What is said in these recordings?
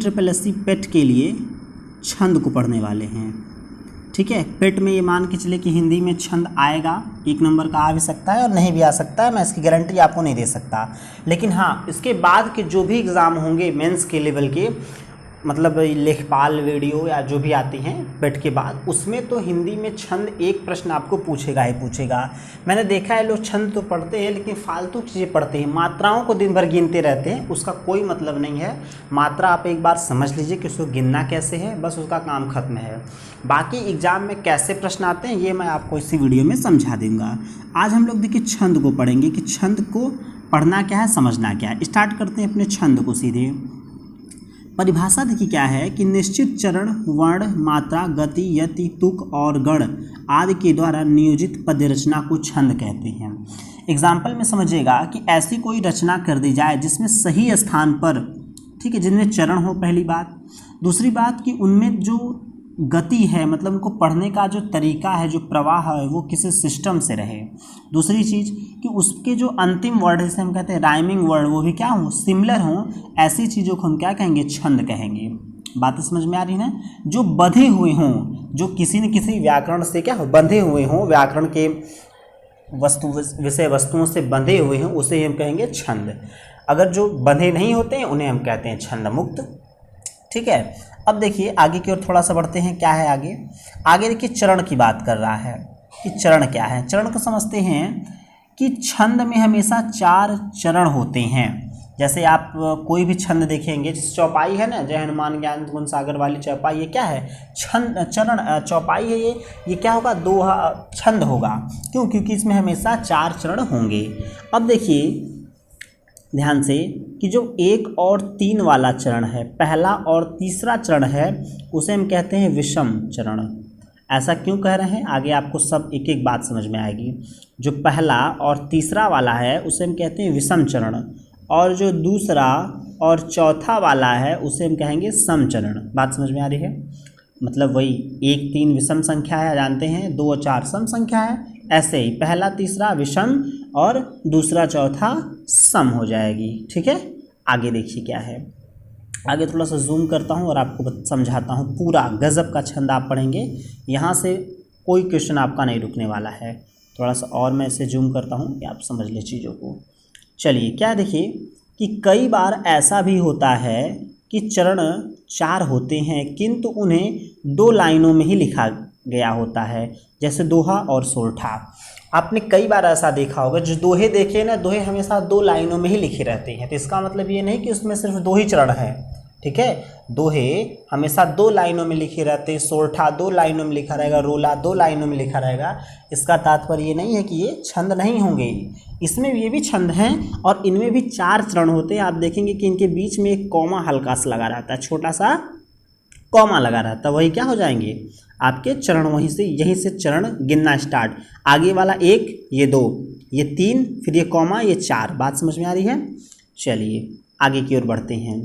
TSSC पेट के लिए छंद को पढ़ने वाले हैं। ठीक है, पेट में ये मान के चले कि हिंदी में छंद आएगा, 1 नंबर का आ भी सकता है और नहीं भी आ सकता है, मैं इसकी गारंटी आपको नहीं दे सकता। लेकिन हाँ, इसके बाद के जो भी एग्ज़ाम होंगे मेंस के लेवल के, मतलब लेखपाल वीडियो या जो भी आती हैं पेट के बाद, उसमें तो हिंदी में छंद एक प्रश्न आपको पूछेगा ही पूछेगा। मैंने देखा है लोग छंद तो पढ़ते हैं लेकिन फालतू चीज़ें पढ़ते हैं, मात्राओं को दिन भर गिनते रहते हैं, उसका कोई मतलब नहीं है। मात्रा आप एक बार समझ लीजिए कि उसको गिनना कैसे है, बस उसका काम खत्म है। बाकी एग्ज़ाम में कैसे प्रश्न आते हैं ये मैं आपको इसी वीडियो में समझा दूँगा। आज हम लोग देखिए छंद को पढ़ेंगे कि छंद को पढ़ना क्या है, समझना क्या है। स्टार्ट करते हैं अपने छंद को सीधे। परिभाषा देखिए क्या है कि निश्चित चरण, वर्ण, मात्रा, गति, यति, तुक और गण आदि के द्वारा नियोजित पद्य रचना को छंद कहते हैं। एग्जाम्पल में समझिएगा कि ऐसी कोई रचना कर दी जाए जिसमें सही स्थान पर, ठीक है, जिनमें चरण हो, पहली बात। दूसरी बात कि उनमें जो गति है, मतलब उनको पढ़ने का जो तरीका है, जो प्रवाह है, वो किसी सिस्टम से रहे। दूसरी चीज़ कि उसके जो अंतिम वर्ड है, जिसे हम कहते हैं राइमिंग वर्ड, वो भी क्या हो, सिमिलर हो। ऐसी चीज़ों को हम क्या कहेंगे, छंद कहेंगे। बातें समझ में आ रही हैं? जो बंधे हुए हों, जो किसी न किसी व्याकरण से क्या हो, बंधे हुए हों, व्याकरण के विषय वस्तुओं से बंधे हुए हों, उसे हम कहेंगे छंद। अगर जो बंधे नहीं होते हैं उन्हें हम कहते हैं छंद मुक्त। ठीक है, अब देखिए आगे की ओर थोड़ा सा बढ़ते हैं। क्या है आगे? आगे देखिए चरण की बात कर रहा है कि चरण क्या है। चरण को समझते हैं कि छंद में हमेशा 4 चरण होते हैं। जैसे आप कोई भी छंद देखेंगे, जैसे चौपाई है ना, जय हनुमान ज्ञान गुण सागर वाली चौपाई, ये क्या है, छंद, चरण, चौपाई है ये क्या होगा, दोहा छंद होगा। क्यों? क्योंकि इसमें हमेशा 4 चरण होंगे। अब देखिए ध्यान से कि जो 1 और 3 वाला चरण है, पहला और तीसरा चरण है, उसे हम कहते हैं विषम चरण। ऐसा क्यों कह रहे हैं, आगे आपको सब एक एक बात समझ में आएगी। जो पहला और तीसरा वाला है उसे हम कहते हैं विषम चरण, और जो दूसरा और चौथा वाला है उसे हम कहेंगे सम चरण। बात समझ में आ रही है? मतलब वही 1 3 विषम संख्या है, जानते हैं, 2 और 4 सम संख्या है। ऐसे ही पहला तीसरा विषम और दूसरा चौथा सम हो जाएगी। ठीक है, आगे देखिए क्या है। आगे थोड़ा सा जूम करता हूँ और आपको समझाता हूँ। पूरा गजब का छंद आप पढ़ेंगे, यहाँ से कोई क्वेश्चन आपका नहीं रुकने वाला है। थोड़ा सा और मैं इसे जूम करता हूँ कि आप समझ लें चीज़ों को। चलिए क्या देखिए कि कई बार ऐसा भी होता है कि चरण 4 होते हैं किंतु उन्हें 2 लाइनों में ही लिखा गया होता है, जैसे दोहा और सोरठा। आपने कई बार ऐसा देखा होगा, जो दोहे देखे ना, दोहे हमेशा 2 लाइनों में ही लिखे रहते हैं। तो इसका मतलब ये नहीं कि उसमें सिर्फ 2 ही चरण हैं। ठीक है, दोहे हमेशा 2 लाइनों में लिखे रहते हैं, सोरठा 2 लाइनों में लिखा रहेगा, रोला 2 लाइनों में लिखा रहेगा। इसका तात्पर्य ये नहीं है कि ये छंद नहीं होंगे, इसमें ये भी छंद हैं और इनमें भी 4 चरण होते हैं। आप देखेंगे कि इनके बीच में एक कॉमा हल्का सा लगा रहता है, छोटा सा कॉमा लगा रहता है, वही क्या हो जाएंगे आपके चरण। वहीं से यहीं से चरण गिनना स्टार्ट। आगे वाला 1, ये 2, ये 3, फिर ये कॉमा, ये 4। बात समझ में आ रही है? चलिए आगे की ओर बढ़ते हैं।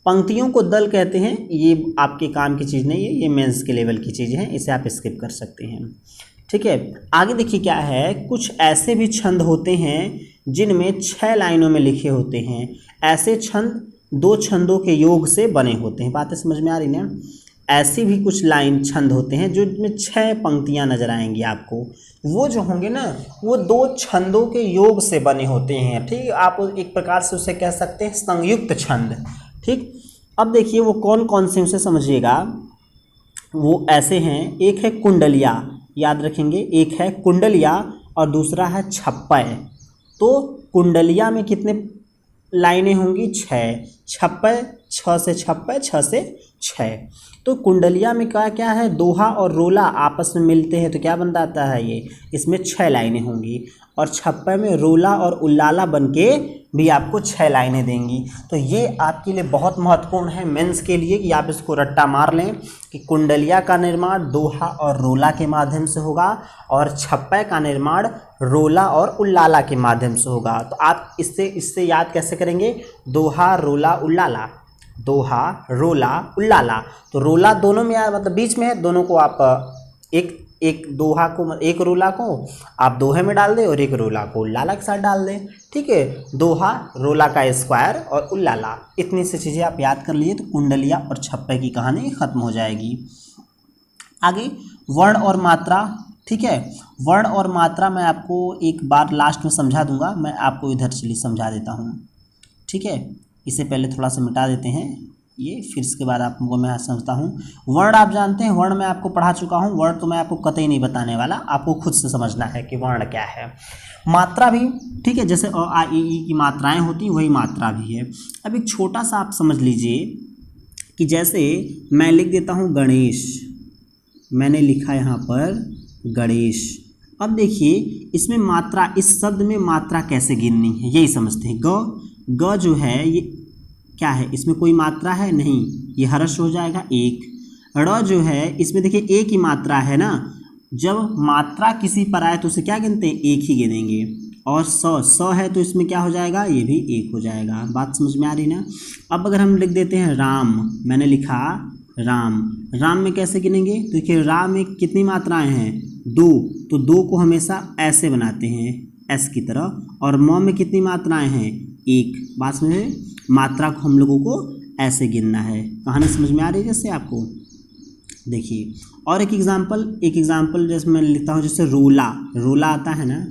पंक्तियों को दल कहते हैं। ये आपके काम की चीज़ नहीं है, ये मेंस के लेवल की चीज़ है, इसे आप स्किप कर सकते हैं। ठीक है, आगे देखिए क्या है। कुछ ऐसे भी छंद होते हैं जिनमें 6 लाइनों में लिखे होते हैं। ऐसे छंद 2 छंदों के योग से बने होते हैं। बातें समझ में आ रही ना? ऐसी भी कुछ लाइन छंद होते हैं जो जिसमें 6 पंक्तियां नजर आएंगी आपको। वो जो होंगे ना, वो 2 छंदों के योग से बने होते हैं। ठीक, आप एक प्रकार से उसे कह सकते हैं संयुक्त छंद। ठीक, अब देखिए वो कौन कौन से, उसे समझिएगा। वो ऐसे हैं, एक है कुंडलिया, याद रखेंगे, एक है कुंडलिया और दूसरा है छप्पय। तो कुंडलिया में कितने लाइनें होंगी, 6। छप्पय 6 से छप्पय, 6 से 6। तो कुंडलिया में क्या क्या है, दोहा और रोला आपस में मिलते हैं तो क्या बन जाता है ये, इसमें 6 लाइनें होंगी। और छप्पय में रोला और उल्लाला बन के भी आपको 6 लाइनें देंगी। तो ये आपके लिए बहुत महत्वपूर्ण है मेंस के लिए कि आप इसको रट्टा मार लें कि कुंडलिया का निर्माण दोहा और रोला के माध्यम से होगा और छप्पय का निर्माण रोला और उल्लाला के माध्यम से होगा। तो आप इससे याद कैसे करेंगे, दोहा रोला उल्लाला, दोहा रोला उल्लाला। तो रोला दोनों में मतलब बीच में है, दोनों को आप एक एक दोहा को, एक रोला को आप दोहे में डाल दें और एक रोला को उल्लाला के साथ डाल दें, ठीक है। दोहा, रोला का स्क्वायर और उल्लाला, इतनी सी चीज़ें आप याद कर लिए तो कुंडलिया और छप्पे की कहानी खत्म हो जाएगी। आगे वर्ण और मात्रा, ठीक है। वर्ण और मात्रा मैं आपको एक बार लास्ट में समझा दूंगा, मैं आपको इधर चलिए समझा देता हूँ, ठीक है। इसे पहले थोड़ा सा मिटा देते हैं ये, फिर इसके बाद आपको मैं समझता हूँ। वर्ण आप जानते हैं, वर्ण मैं आपको पढ़ा चुका हूँ, वर्ण तो मैं आपको कतई नहीं बताने वाला, आपको खुद से समझना है कि वर्ण क्या है। मात्रा भी, ठीक है, जैसे अ आ इ ई की मात्राएं होती वही मात्रा भी है। अब एक छोटा सा आप समझ लीजिए कि जैसे मैं लिख देता हूँ गणेश, मैंने लिखा यहाँ पर गणेश। अब देखिए इसमें मात्रा, इस शब्द में मात्रा कैसे गिननी है यही समझते हैं। ग जो है ये क्या है, इसमें कोई मात्रा है नहीं, ये हर्ष हो जाएगा एक। ड़ जो है इसमें देखिए एक ही मात्रा है ना, जब मात्रा किसी पर आए तो उसे क्या गिनते हैं, एक ही गिनेंगे। और स है तो इसमें क्या हो जाएगा, ये भी एक हो जाएगा। बात समझ में आ रही ना। अब अगर हम लिख देते हैं राम, मैंने लिखा राम, राम में कैसे गिनेंगे, तो देखिए राम में कितनी मात्राएं हैं, दो, तो दो को हमेशा ऐसे बनाते हैं एस की तरह, और म में कितनी मात्राएं हैं, एक। बात समझे, मात्रा को हम लोगों को ऐसे गिनना है। कहानी समझ में आ रही है जैसे आपको। देखिए और एक एग्जाम्पल जैसे मैं लिखता हूँ, जैसे रोला, रोला आता है ना,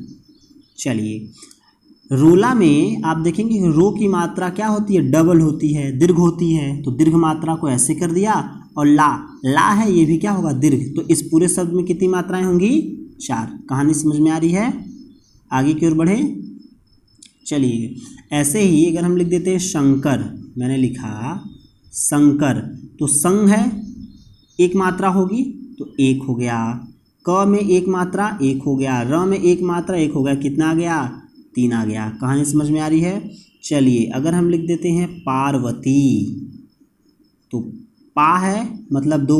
चलिए रोला में आप देखेंगे रो की मात्रा क्या होती है, डबल होती है, दीर्घ होती है, तो दीर्घ मात्रा को ऐसे कर दिया, और ला है ये भी क्या होगा, दीर्घ। तो इस पूरे शब्द में कितनी मात्राएं होंगी, 4। कहानी समझ में आ रही है, आगे की ओर बढ़े। चलिए ऐसे ही अगर हम लिख देते हैं शंकर, मैंने लिखा शंकर, तो संग है एक मात्रा होगी तो एक हो गया, क में एक मात्रा एक हो गया, र में एक मात्रा एक हो गया, कितना आ गया, 3 आ गया। कहानी समझ में आ रही है। चलिए अगर हम लिख देते हैं पार्वती, तो पा है मतलब 2,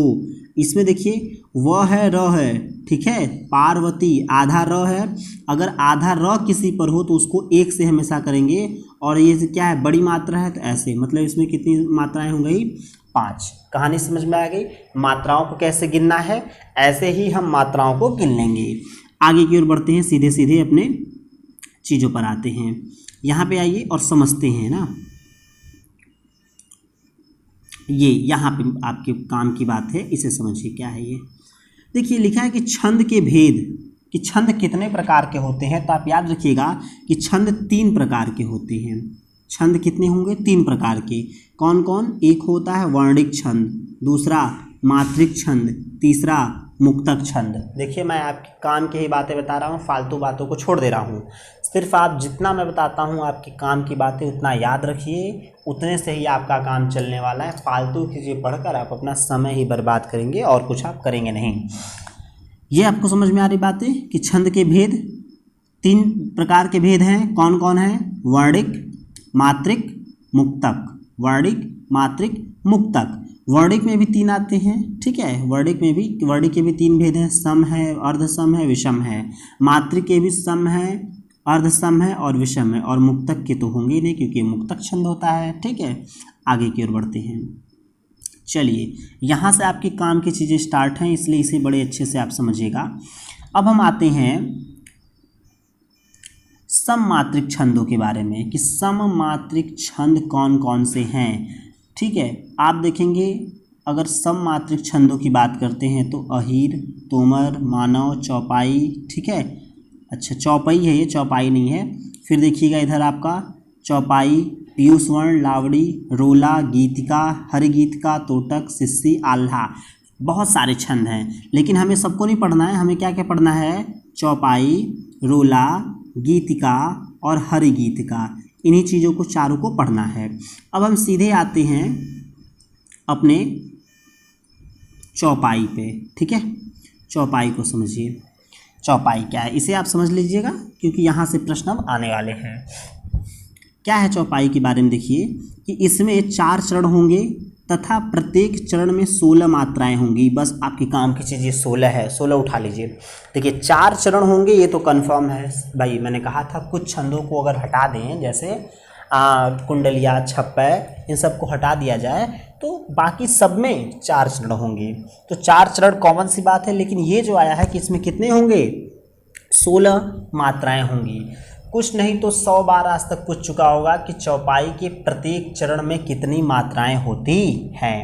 इसमें देखिए व है र है, ठीक है, पार्वती आधा र है, अगर आधा र किसी पर हो तो उसको 1 से हमेशा करेंगे, और ये क्या है, बड़ी मात्रा है तो ऐसे, मतलब इसमें कितनी मात्राएं हो गई, 5। कहानी समझ में आ गई। मात्राओं को कैसे गिनना है, ऐसे ही हम मात्राओं को गिन लेंगे। आगे की ओर बढ़ते हैं, सीधे सीधे अपने चीज़ों पर आते हैं। यहाँ पे आइए और समझते हैं ना, ये यहाँ पे आपके काम की बात है, इसे समझिए क्या है ये। देखिए लिखा है कि छंद के भेद, कि छंद कितने प्रकार के होते हैं, तो आप याद रखिएगा कि छंद 3 प्रकार के होते हैं। छंद कितने होंगे, 3 प्रकार के। कौन कौन, एक होता है वर्णिक छंद, दूसरा मात्रिक छंद, तीसरा मुक्तक छंद। देखिए मैं आपके काम की ही बातें बता रहा हूँ, फालतू बातों को छोड़ दे रहा हूँ। सिर्फ आप जितना मैं बताता हूँ आपके काम की बातें उतना याद रखिए, उतने से ही आपका काम चलने वाला है। फालतू की चीज़ें पढ़कर आप अपना समय ही बर्बाद करेंगे और कुछ आप करेंगे नहीं। ये आपको समझ में आ रही बातें कि छंद के भेद, 3 प्रकार के भेद हैं। कौन कौन है, वर्णिक, मात्रिक, मुक्तक। वर्णिक, मात्रिक, मुक्तक। वर्णिक में भी 3 आते हैं, ठीक है, वर्णिक के भी 3 भेद हैं, सम है, अर्धसम है, विषम है। मात्रिक के भी सम है, अर्धसम है और विषम है, और मुक्तक के तो होंगे नहीं क्योंकि मुक्तक छंद होता है, ठीक है। आगे की ओर बढ़ते हैं। चलिए यहाँ से आपके काम की चीज़ें स्टार्ट हैं, इसलिए इसे बड़े अच्छे से आप समझिएगा। अब हम आते हैं सममात्रिक छंदों के बारे में, कि सममात्रिक छंद कौन कौन से हैं, ठीक है। आप देखेंगे अगर सममात्रिक छंदों की बात करते हैं तो अहीर, तोमर, मानव, चौपाई, ठीक है। अच्छा चौपाई है ये, चौपाई नहीं है। फिर देखिएगा इधर आपका चौपाई, पीयूष वर्ण, लावड़ी, रोला, गीतिका, हरिगीतिका, तोटक, सिस्सी, आल्हा। बहुत सारे छंद हैं, लेकिन हमें सबको नहीं पढ़ना है। हमें क्या क्या पढ़ना है, चौपाई, रोला, गीतिका और हरिगीतिका, इन्हीं चीज़ों को चारों को पढ़ना है। अब हम सीधे आते हैं अपने चौपाई पे, ठीक है। चौपाई को समझिए, चौपाई क्या है इसे आप समझ लीजिएगा, क्योंकि यहाँ से प्रश्न अब आने वाले हैं। क्या है चौपाई के बारे में, देखिए कि इसमें 4 चरण होंगे तथा प्रत्येक चरण में 16 मात्राएं होंगी। बस आपके काम की चीज़ ये 16 है, 16 उठा लीजिए। देखिए 4 चरण होंगे ये तो कंफर्म है भाई, मैंने कहा था कुछ छंदों को अगर हटा दें, जैसे कुंडलिया, छप्पे, इन सब को हटा दिया जाए तो बाकी सब में 4 चरण होंगे। तो 4 चरण कॉमन सी बात है, लेकिन ये जो आया है कि इसमें कितने होंगे, 16 मात्राएं होंगी। कुछ नहीं तो 100 बार आज तक पूछ चुका होगा कि चौपाई के प्रत्येक चरण में कितनी मात्राएं होती हैं।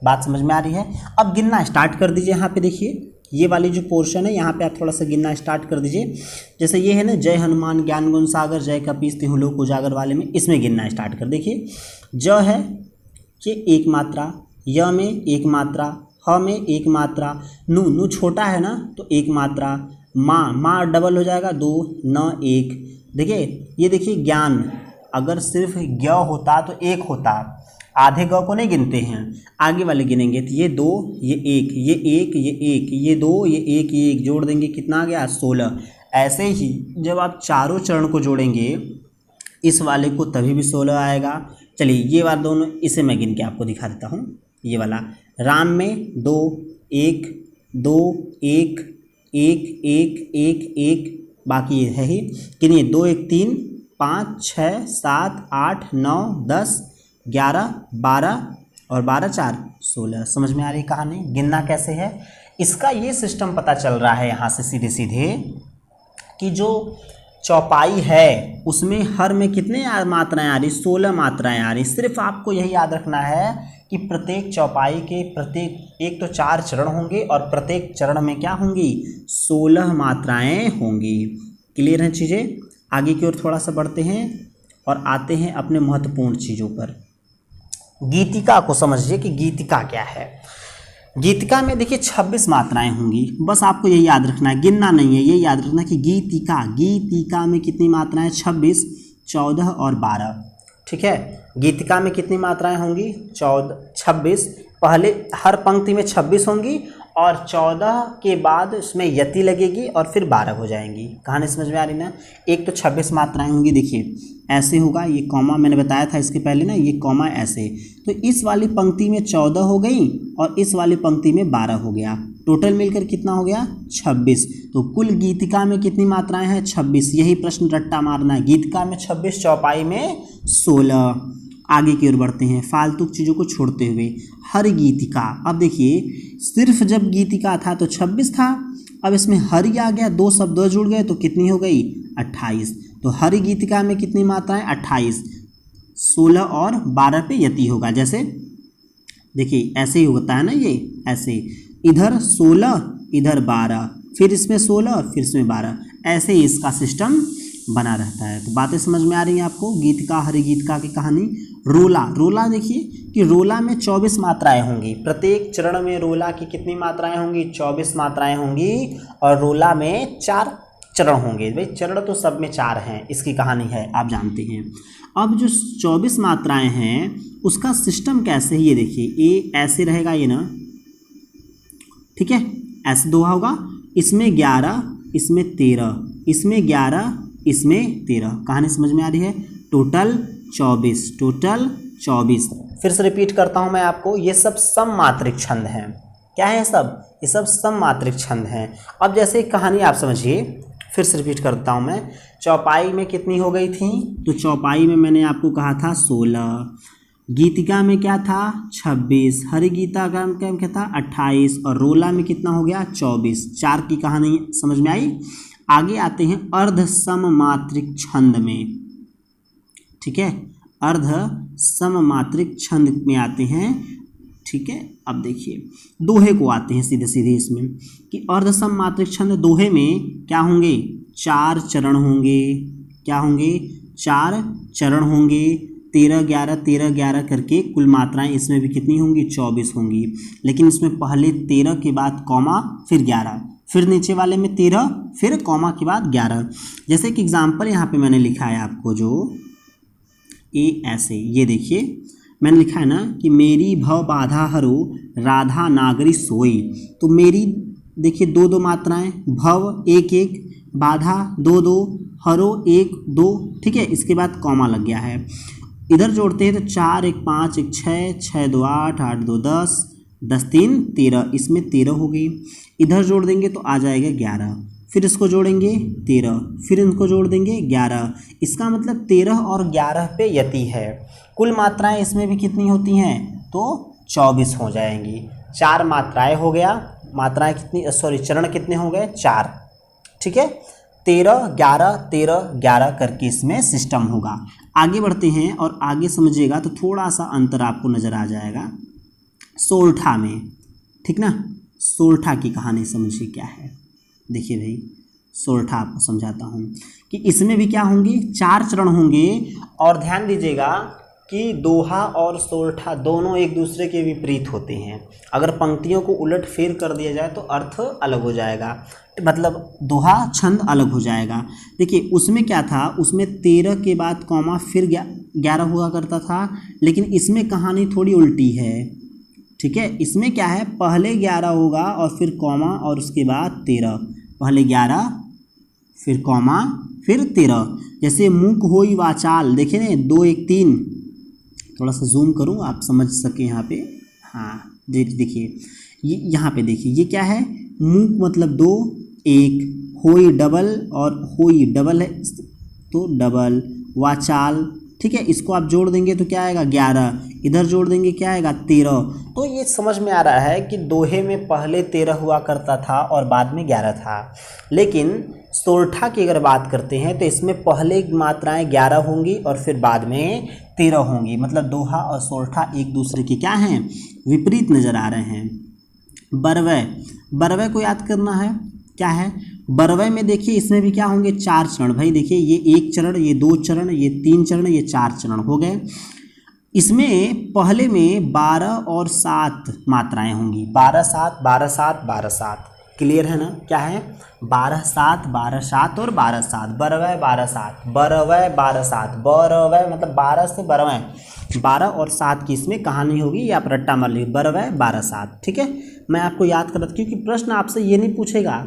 बात समझ में आ रही है। अब गिनना स्टार्ट कर दीजिए। यहाँ पे देखिए ये वाली जो पोर्शन है यहाँ पे आप थोड़ा सा गिनना स्टार्ट कर दीजिए। जैसे ये है ना, जय हनुमान ज्ञान गुण सागर, जय कपीस तिहु लोक उजागर वाले में, इसमें गिनना स्टार्ट कर। देखिए ज है कि 1 मात्रा, य में 1 मात्रा, ह में 1 मात्रा, नु छोटा है ना तो 1 मात्रा, माँ डबल हो जाएगा 2 न 1। देखिए ये देखिए ज्ञान, अगर सिर्फ ज्ञ होता तो 1 होता, आधे ग को नहीं गिनते हैं, आगे वाले गिनेंगे। तो ये 2 ये 1 ये 1 ये 1 ये 2 ये 1 ये 1 जोड़ देंगे कितना आ गया 16। ऐसे ही जब आप चारों चरण को जोड़ेंगे इस वाले को तभी भी 16 आएगा। चलिए ये वाला दोनों, इसे मैं गिन के आपको दिखा देता हूँ। ये वाला राम में 2 1 2 1 1 1 1 1, बाकी ये है ही गिनिए 2 1 3 5 6 7 8 9 10 11 12 और 12 4 16। समझ में आ रही कहानी। गिनना कैसे है इसका ये सिस्टम पता चल रहा है यहाँ से सीधे सीधे कि जो चौपाई है उसमें हर में कितने मात्राएं आ रही, 16 मात्राएं आ रही। सिर्फ आपको यही याद रखना है कि प्रत्येक चौपाई के प्रत्येक, एक तो 4 चरण होंगे और प्रत्येक चरण में क्या होंगी 16 मात्राएं होंगी। क्लियर हैं चीज़ें। आगे की ओर थोड़ा सा बढ़ते हैं और आते हैं अपने महत्वपूर्ण चीज़ों पर। गीतिका को समझिए कि गीतिका क्या है। गीतिका में देखिए 26 मात्राएं होंगी। बस आपको यही याद रखना है, गिनना नहीं है, यही याद रखना कि गीतिका में कितनी मात्राएं 26 14 और 12। ठीक है, गीतिका में कितनी मात्राएं होंगी 14 26। पहले हर पंक्ति में 26 होंगी और 14 के बाद उसमें यति लगेगी और फिर 12 हो जाएंगी। कहानी समझ में आ रही ना। एक तो 26 मात्राएं होंगी, देखिए ऐसे होगा, ये कॉमा मैंने बताया था इसके पहले ना, ये कॉमा ऐसे, तो इस वाली पंक्ति में 14 हो गई और इस वाली पंक्ति में 12 हो गया, टोटल मिलकर कितना हो गया 26। तो कुल गीतिका में कितनी मात्राएं हैं 26। यही प्रश्न रट्टा मारना है, गीतिका में 26 चौपाई में 16। आगे की ओर बढ़ते हैं फालतू चीज़ों को छोड़ते हुए। हर गीतिका, अब देखिए सिर्फ जब गीतिका था तो 26 था, अब इसमें हरि आ गया, 2 शब्द जुड़ गए तो कितनी हो गई 28। तो हरि गीतिका में कितनी मात्राएं 28, 16 और 12 पे यति होगा। जैसे देखिए ऐसे ही होता है ना, ये ऐसे इधर 16 इधर 12, फिर इसमें 16 फिर इसमें 12, ऐसे ही इसका सिस्टम बना रहता है। तो बातें समझ में आ रही हैं आपको। गीतिका हरि गीतिका की कहानी। रोला देखिए कि रोला में 24 मात्राएं होंगी। प्रत्येक चरण में रोला की कितनी मात्राएं होंगी 24 मात्राएं होंगी और रोला में 4 चरण होंगे। भाई चरण तो सब में 4 हैं, इसकी कहानी है आप जानते हैं। अब जो 24 मात्राएं हैं उसका सिस्टम कैसे है ये देखिए, ये ऐसे रहेगा ये ना, ठीक है, ऐसे दोहा होगा, इसमें 11 इसमें 13, इसमें 11 इसमें 13। कहानी समझ में आ रही है। टोटल 24। फिर से रिपीट करता हूं मैं आपको, ये सब सममात्रिक छंद हैं। क्या है सब, ये सब सममात्रिक छंद हैं। अब जैसे कहानी आप समझिए, फिर से रिपीट करता हूं मैं। चौपाई में कितनी हो गई थी, तो चौपाई में मैंने आपको कहा था 16, गीतिका में क्या था 26, हरि गीता का क्या था 28 और रोला में कितना हो गया 24। 4 की कहानी समझ में आई। आगे आते हैं अर्ध सममात्रिक छंद में। ठीक है, अर्ध सममात्रिक छंद में आते हैं। ठीक है, अब देखिए दोहे को आते हैं सीधे सीधे इसमें कि अर्ध सममात्रिक छंद दोहे में क्या होंगे 4 चरण होंगे। क्या होंगे 4 चरण होंगे। 13-11 करके कुल मात्राएं इसमें भी कितनी होंगी 24 होंगी। लेकिन इसमें पहले 13 के बाद कॉमा फिर 11, फिर नीचे वाले में 13 फिर कॉमा के बाद 11। जैसे कि एग्जाम्पल यहाँ पे मैंने लिखा है आपको, जो ये ऐसे, ये देखिए मैंने लिखा है ना कि मेरी भव बाधा हरो राधा नागरी सोई। तो मेरी देखिए 2-2 मात्राएं, भव 1-1, बाधा 2-2, हरो 1-2। ठीक है, इसके बाद कॉमा लग गया है। इधर जोड़ते हैं तो 4 1 5 1 6 6 2 8 8 2 10 10 3 13, इसमें 13 हो गई। इधर जोड़ देंगे तो आ जाएगा 11, फिर इसको जोड़ेंगे 13, फिर इनको जोड़ देंगे 11। इसका मतलब 13 और 11 पे यति है। कुल मात्राएं इसमें भी कितनी होती हैं तो 24 हो जाएंगी। 4 मात्राएं हो गया, मात्राएं कितनी, सॉरी चरण कितने हो गए, 4। ठीक है, 13 11 13 11 करके इसमें सिस्टम होगा। आगे बढ़ते हैं और आगे समझिएगा तो थोड़ा सा अंतर आपको नज़र आ जाएगा सोरठा में। ठीक ना, सोरठा की कहानी समझिए क्या है। देखिए भाई, सोरठा आपको समझाता हूँ कि इसमें भी क्या होंगे, 4 चरण होंगे। और ध्यान दीजिएगा कि दोहा और सोरठा दोनों एक दूसरे के विपरीत होते हैं। अगर पंक्तियों को उलट फेर कर दिया जाए तो अर्थ अलग हो जाएगा, मतलब दोहा छंद अलग हो जाएगा। देखिए उसमें क्या था, उसमें 13 के बाद कॉमा फिर 11 हुआ करता था, लेकिन इसमें कहानी थोड़ी उल्टी है। ठीक है, इसमें क्या है, पहले 11 होगा और फिर कॉमा और उसके बाद 13, पहले 11 फिर कॉमा फिर 13। जैसे मुख होई वाचाल, देखे ना 2 1 3, थोड़ा सा जूम करूँ आप समझ सके यहाँ पे। हाँ देखिए ये यहाँ पे देखिए, ये क्या है, मुख मतलब 2 1, होई डबल और होई डबल है तो डबल, वाचाल। ठीक है, इसको आप जोड़ देंगे तो क्या आएगा 11, इधर जोड़ देंगे क्या आएगा 13। तो ये समझ में आ रहा है कि दोहे में पहले 13 हुआ करता था और बाद में 11 था। लेकिन सोरठा की अगर बात करते हैं तो इसमें पहले मात्राएं 11 होंगी और फिर बाद में 13 होंगी। मतलब दोहा और सोरठा एक दूसरे के क्या हैं, विपरीत नज़र आ रहे हैं। बरवै, बरवै को याद करना है क्या है, बरवै में देखिए इसमें भी क्या होंगे, 4 चरण। भाई देखिए ये 1 चरण, ये 2 चरण, ये 3 चरण, ये 4 चरण हो गए। इसमें पहले में 12 और 7 मात्राएं होंगी, 12 7 12 7 12 7। क्लियर है ना, क्या है 12 7 12 7 और 12 7, बरवै 12 7, बरवै 12 7, बरवै मतलब 12 से बरवै, 12 और 7 की इसमें कहानी होगी। ये आप रट्टा मार लीजिए, बरवै 12 7। ठीक है, मैं आपको याद कर रहा था क्योंकि प्रश्न आपसे ये नहीं पूछेगा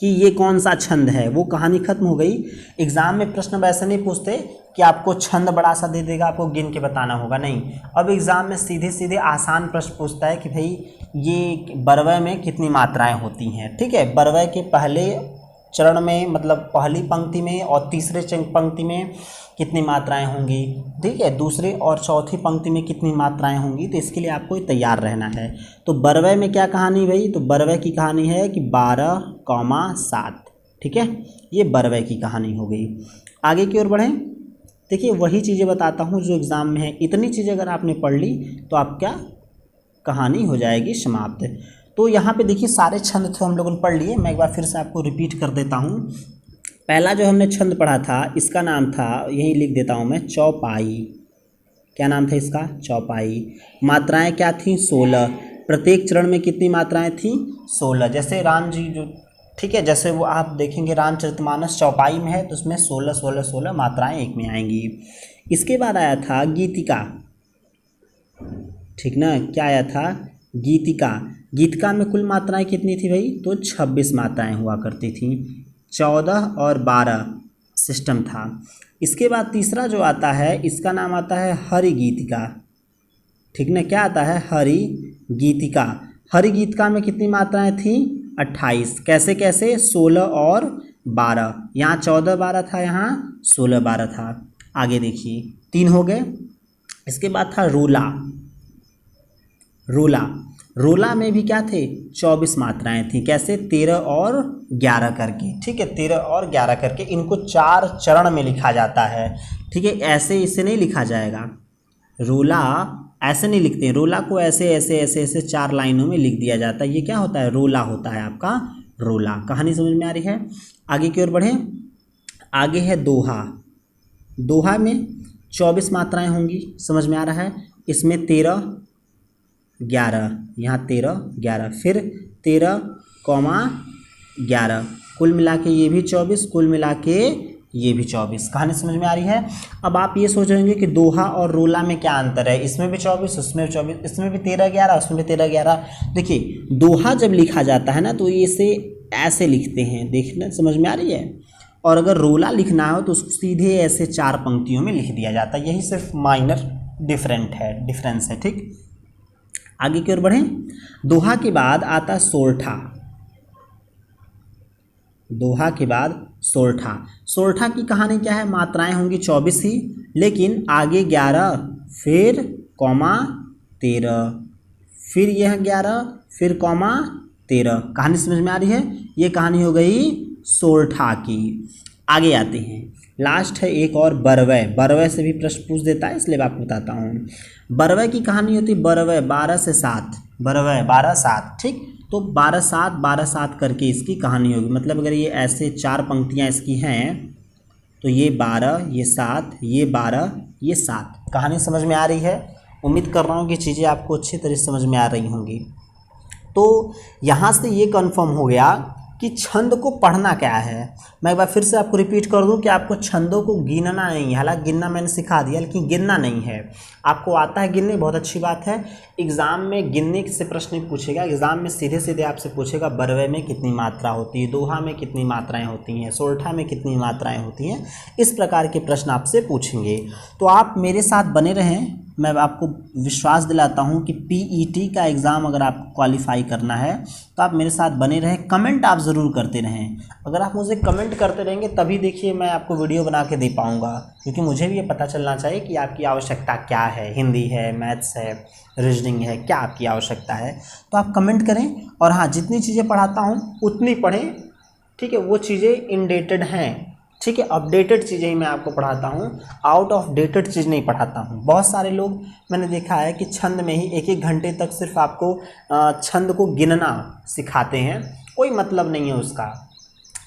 कि ये कौन सा छंद है, वो कहानी खत्म हो गई। एग्जाम में प्रश्न वैसे नहीं पूछते कि आपको छंद बड़ा सा दे देगा, आपको गिन के बताना होगा, नहीं। अब एग्जाम में सीधे सीधे आसान प्रश्न पूछता है कि भाई ये बरवै में कितनी मात्राएं होती हैं। ठीक है, बरवै के पहले चरण में मतलब पहली पंक्ति में और तीसरे पंक्ति में कितनी मात्राएं होंगी, ठीक है, दूसरे और चौथी पंक्ति में कितनी मात्राएं होंगी। तो इसके लिए आपको तैयार रहना है। तो बरवै में क्या कहानी भाई, तो बरवै की कहानी है कि 12,7। ठीक है, ये बरवै की कहानी हो गई। आगे की ओर बढ़ें, देखिए वही चीज़ें बताता हूँ जो एग्ज़ाम में है। इतनी चीज़ें अगर आपने पढ़ ली तो आप क्या, कहानी हो जाएगी समाप्त। तो यहाँ पे देखिए सारे छंद थे हम लोगों ने पढ़ लिए, मैं एक बार फिर से आपको रिपीट कर देता हूँ। पहला जो हमने छंद पढ़ा था इसका नाम था, यहीं लिख देता हूँ मैं, चौपाई। क्या नाम था इसका, चौपाई। मात्राएं क्या थीं, 16। प्रत्येक चरण में कितनी मात्राएं थीं, 16। जैसे राम जी जो, ठीक है, जैसे वो आप देखेंगे रामचरितमानस चौपाई में है तो उसमें 16 16 16 मात्राएं एक में आएंगी। इसके बाद आया था गीतिका, ठीक ना, क्या आया था, गीतिका। गीतिका में कुल मात्राएं कितनी थी भाई, तो 26 मात्राएं हुआ करती थी, 14 और 12 सिस्टम था। इसके बाद तीसरा जो आता है इसका नाम आता है हरि गीतिका। ठीक ना, क्या आता है, हरि गीतिका। हरि गीतिका में कितनी मात्राएं थी, 28। कैसे कैसे, 16 और 12। यहाँ 14 12 था, यहाँ 16 12 था। आगे देखिए 3 हो गए। इसके बाद था रोला। रोला, रोला में भी क्या थे, 24 मात्राएं थी। कैसे, 13 और 11 करके। ठीक है, 13 और 11 करके। इनको 4 चरण में लिखा जाता है। ठीक है, ऐसे इसे नहीं लिखा जाएगा, रोला ऐसे नहीं लिखते हैं, रोला को ऐसे ऐसे ऐसे ऐसे 4 लाइनों में लिख दिया जाता है। ये क्या होता है, रोला होता है आपका, रोला। कहानी समझ में आ रही है। आगे की ओर बढ़ें, आगे है दोहा। दोहा में 24 मात्राएं होंगी, समझ में आ रहा है। इसमें 13 11, यहाँ 13 11, फिर 13,11, कुल मिला के ये भी 24, कुल मिला के ये भी 24। कहानी समझ में आ रही है। अब आप ये सोचेंगे कि दोहा और रोला में क्या अंतर है, इसमें भी 24 उसमें भी 24, इसमें भी 13 11 उसमें भी 13 11। देखिए दोहा जब लिखा जाता है ना तो इसे ऐसे लिखते हैं, देखना समझ में आ रही है। और अगर रोला लिखना हो तो उसको सीधे ऐसे 4 पंक्तियों में लिख दिया जाता है। यही सिर्फ माइनर डिफरेंस है। ठीक, आगे की ओर बढ़ें। दोहा के बाद आता सोरठा। दोहा के बाद सोरठा। सोरठा की कहानी क्या है, मात्राएं होंगी 24 ही, लेकिन आगे 11 फिर कॉमा 13, फिर यह 11, फिर कॉमा 13। कहानी समझ में आ रही है? ये कहानी हो गई सोरठा की। आगे आते हैं, लास्ट है एक और बरवै। बरवै से भी प्रश्न पूछ देता है, इसलिए मैं आपको बताता हूँ। बरवै की कहानी होती है बरवै 12 से 7, बरवै 12-7, ठीक। तो 12-7 12-7 करके इसकी कहानी होगी। मतलब अगर ये ऐसे 4 पंक्तियाँ इसकी हैं तो ये 12, ये 7, ये 12, ये 7। कहानी समझ में आ रही है? उम्मीद कर रहा हूँ कि चीज़ें आपको अच्छी तरह से समझ में आ रही होंगी। तो यहाँ से ये कंफर्म हो गया कि छंद को पढ़ना क्या है। मैं एक बार फिर से आपको रिपीट कर दूं कि आपको छंदों को गिनना नहीं है। हालांकि गिनना मैंने सिखा दिया, लेकिन गिनना नहीं है। आपको आता है गिनने, बहुत अच्छी बात है। एग्ज़ाम में गिनने से प्रश्न नहीं पूछेगा, एग्ज़ाम में सीधे सीधे आपसे पूछेगा बरवे में कितनी मात्रा होती है, दोहा में कितनी मात्राएँ होती हैं, सोरठा में कितनी मात्राएँ होती हैं। इस प्रकार के प्रश्न आपसे पूछेंगे। तो आप मेरे साथ बने रहें। मैं आपको विश्वास दिलाता हूं कि पीईटी का एग्ज़ाम अगर आपको क्वालिफाई करना है तो आप मेरे साथ बने रहें। कमेंट आप ज़रूर करते रहें। अगर आप मुझे कमेंट करते रहेंगे तभी देखिए मैं आपको वीडियो बना के दे पाऊँगा, क्योंकि मुझे भी ये पता चलना चाहिए कि आपकी आवश्यकता क्या है। हिंदी है, मैथ्स है, रीजनिंग है, क्या आपकी आवश्यकता है। तो आप कमेंट करें। और हाँ, जितनी चीज़ें पढ़ाता हूँ उतनी पढ़ें, ठीक है। वो चीज़ें इनडेटेड हैं, ठीक है। अपडेटेड चीज़ें ही मैं आपको पढ़ाता हूँ, आउट ऑफ डेटेड चीज़ नहीं पढ़ाता हूँ। बहुत सारे लोग मैंने देखा है कि छंद में ही 1-1 घंटे तक सिर्फ आपको छंद को गिनना सिखाते हैं। कोई मतलब नहीं है उसका,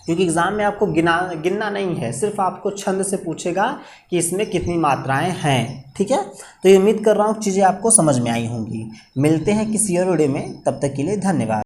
क्योंकि एग्ज़ाम में आपको गिनना नहीं है, सिर्फ आपको छंद से पूछेगा कि इसमें कितनी मात्राएं हैं, ठीक है। तो ये उम्मीद कर रहा हूँ चीज़ें आपको समझ में आई होंगी। मिलते हैं किसी और वीडियो में, तब तक के लिए धन्यवाद।